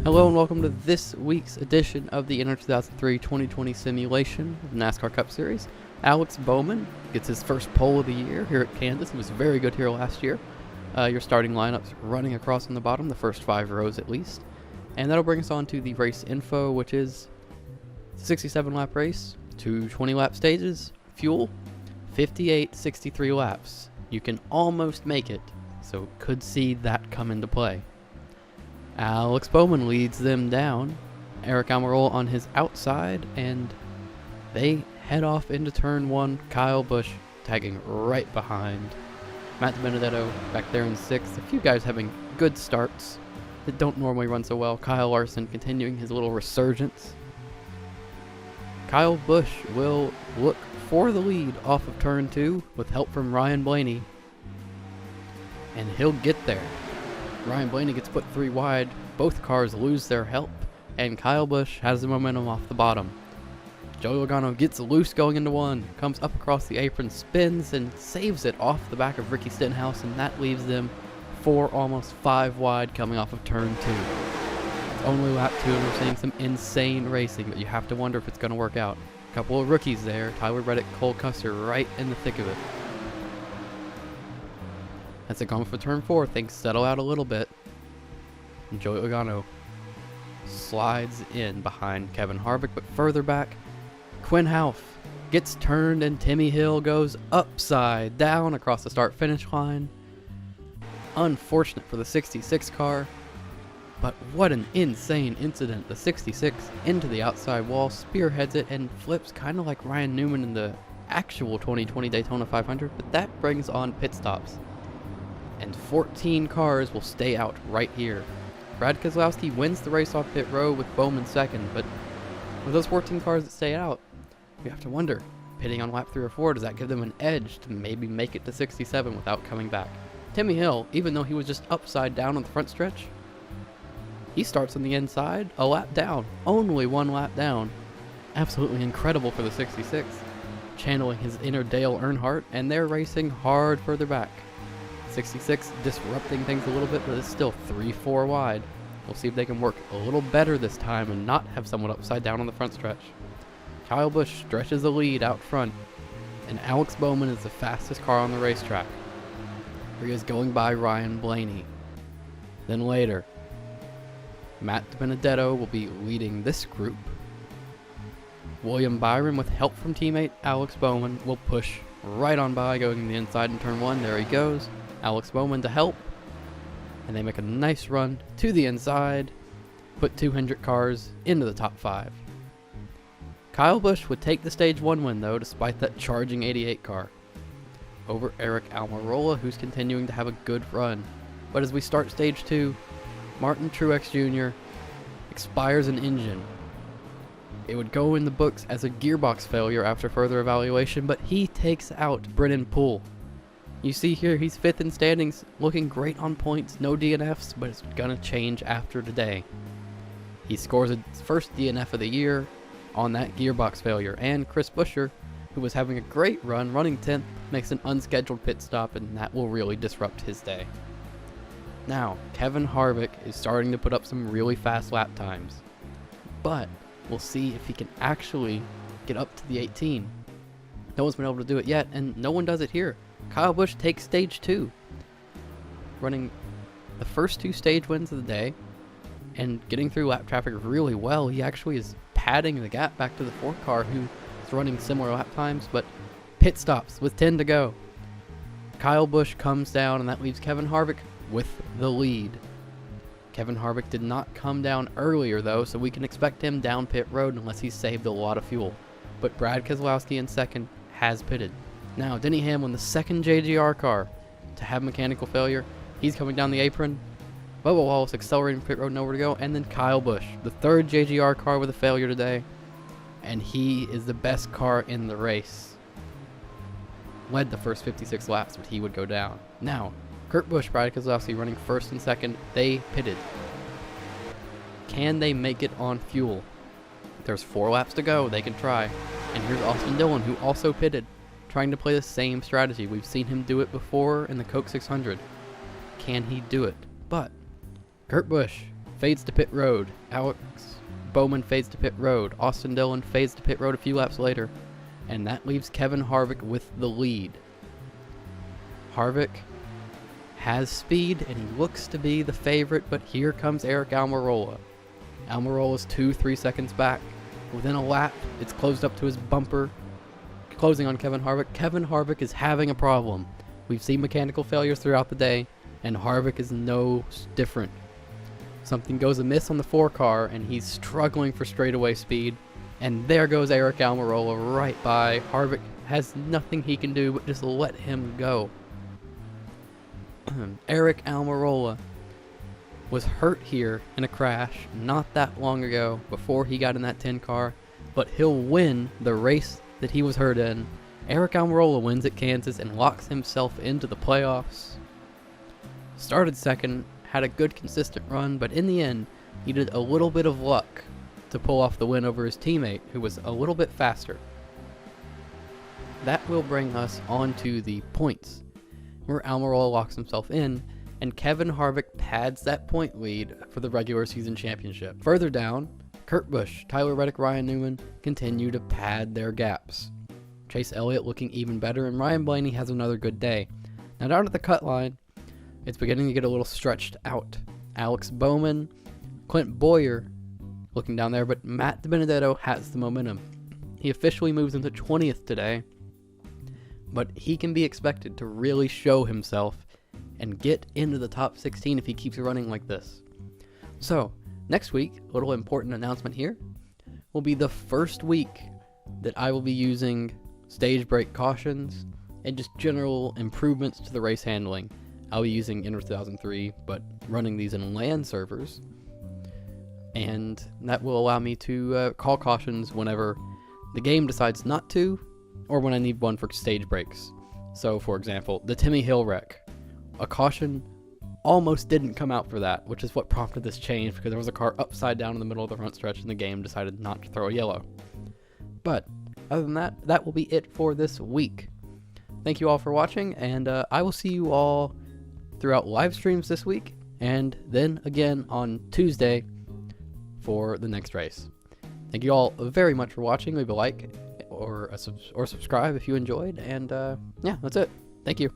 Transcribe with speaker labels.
Speaker 1: Hello and welcome to this week's edition of the NR2003 2020 simulation of the NASCAR Cup Series. Alex Bowman gets his first pole of the year here at Kansas. He was very good here last year. Your starting lineups running across from the bottom, the first 5 rows at least. And that'll bring us on to the race info, which is 67 lap race, 2 20 lap stages, fuel, 58-63 laps. You can almost make it, so could see that come into play. Alex Bowman leads them down, Eric Almirola on his outside, and they head off into turn 1, Kyle Busch tagging right behind. Matt DiBenedetto back there in 6th, a few guys having good starts that don't normally run so well. Kyle Larson continuing his little resurgence. Kyle Busch will look for the lead off of turn 2 with help from Ryan Blaney, and he'll get there. Ryan Blaney gets put 3 wide, both cars lose their help, and Kyle Busch has the momentum off the bottom. Joey Logano gets loose going into 1, comes up across the apron, spins, and saves it off the back of Ricky Stenhouse, and that leaves them 4, almost 5 wide coming off of turn 2. It's only lap 2 and we're seeing some insane racing, but you have to wonder if it's going to work out. A couple of rookies there, Tyler Reddick, Cole Custer right in the thick of it. As they come for turn 4, things settle out a little bit. And Joey Logano slides in behind Kevin Harvick, but further back, Quinn Houff gets turned and Timmy Hill goes upside down across the start-finish line. Unfortunate for the 66 car, but what an insane incident. The 66 into the outside wall, spearheads it, and flips kind of like Ryan Newman in the actual 2020 Daytona 500, but that brings on pit stops. And 14 cars will stay out right here. Brad Keselowski wins the race off pit road with Bowman second, but with those 14 cars that stay out, you have to wonder, pitting on lap 3 or 4, does that give them an edge to maybe make it to 67 without coming back? Timmy Hill, even though he was just upside down on the front stretch, he starts on the inside, a lap down, only 1 lap down. Absolutely incredible for the 66, channeling his inner Dale Earnhardt, and they're racing hard further back. 66 disrupting things a little bit, but it's still 3-4 wide. We'll see if they can work a little better this time and not have someone upside down on the front stretch. Kyle Busch stretches the lead out front, and Alex Bowman is the fastest car on the racetrack. He is going by Ryan Blaney. Then later, Matt DiBenedetto will be leading this group. William Byron, with help from teammate Alex Bowman, will push right on by, going to the inside in turn 1. There he goes. Alex Bowman to help, and they make a nice run to the inside, put 200 cars into the top 5. Kyle Busch would take the stage 1 win though, despite that charging 88 car over Eric Almirola, who's continuing to have a good run. But as we start stage 2, Martin Truex Jr. expires an engine. It would go in the books as a gearbox failure after further evaluation, but he takes out Brennan Poole. You see here, he's 5th in standings, looking great on points, no DNFs, but it's gonna change after today. He scores his first DNF of the year on that gearbox failure, and Chris Buescher, who was having a great run, running 10th, makes an unscheduled pit stop, and that will really disrupt his day. Now, Kevin Harvick is starting to put up some really fast lap times, but we'll see if he can actually get up to the 18. No one's been able to do it yet, and no one does it here. Kyle Busch takes stage 2, running the first 2 stage wins of the day and getting through lap traffic really well. He actually is padding the gap back to the 4th car, who is running similar lap times, but pit stops with 10 to go. Kyle Busch comes down, and that leaves Kevin Harvick with the lead. Kevin Harvick did not come down earlier though, so we can expect him down pit road unless he's saved a lot of fuel. But Brad Keselowski in 2nd has pitted. Now, Denny Hamlin, the 2nd JGR car to have mechanical failure, he's coming down the apron. Bubba Wallace accelerating pit road, nowhere to go. And then Kyle Busch, the 3rd JGR car with a failure today. And he is the best car in the race. Led the first 56 laps, but he would go down. Now, Kurt Busch, Brad Keselowski running 1st and 2nd. They pitted. Can they make it on fuel? There's 4 laps to go. They can try. And here's Austin Dillon, who also pitted, trying to play the same strategy. We've seen him do it before in the Coke 600. Can he do it? But Kurt Busch fades to pit road. Alex Bowman fades to pit road. Austin Dillon fades to pit road a few laps later. And that leaves Kevin Harvick with the lead. Harvick has speed and he looks to be the favorite, but here comes Eric Almirola. Almirola's 2-3 seconds back. Within a lap, it's closed up to his bumper, closing on Kevin Harvick. Kevin Harvick is having a problem. We've seen mechanical failures throughout the day, and Harvick is no different. Something goes amiss on the 4 car, and he's struggling for straightaway speed. And there goes Eric Almirola right by. Harvick has nothing he can do but just let him go. Eric Almirola was hurt here in a crash not that long ago before he got in that 10 car, but he'll win the race that he was hurt in. Eric Almirola wins at Kansas and locks himself into the playoffs. Started second, had a good consistent run, but in the end, he did a little bit of luck to pull off the win over his teammate, who was a little bit faster. That will bring us on to the points, where Almirola locks himself in, and Kevin Harvick pads that point lead for the regular season championship. Further down, Kurt Busch, Tyler Reddick, Ryan Newman continue to pad their gaps. Chase Elliott looking even better, and Ryan Blaney has another good day. Now down at the cut line, it's beginning to get a little stretched out. Alex Bowman, Clint Boyer looking down there, but Matt DiBenedetto has the momentum. He officially moves into 20th today, but he can be expected to really show himself and get into the top 16 if he keeps running like this. So, next week, a little important announcement here, will be the first week that I will be using stage brake cautions and just general improvements to the race handling. I'll be using NR2003, but running these in LAN servers, and that will allow me to call cautions whenever the game decides not to, or when I need one for stage breaks. So, for example, the Timmy Hill wreck. A caution almost didn't come out for that, which is what prompted this change, because there was a car upside down in the middle of the front stretch and the game decided not to throw a yellow. But, other than that, that will be it for this week. Thank you all for watching, and I will see you all throughout live streams this week, and then again on Tuesday for the next race. Thank you all very much for watching. Leave a like or subscribe if you enjoyed, and yeah, that's it. Thank you.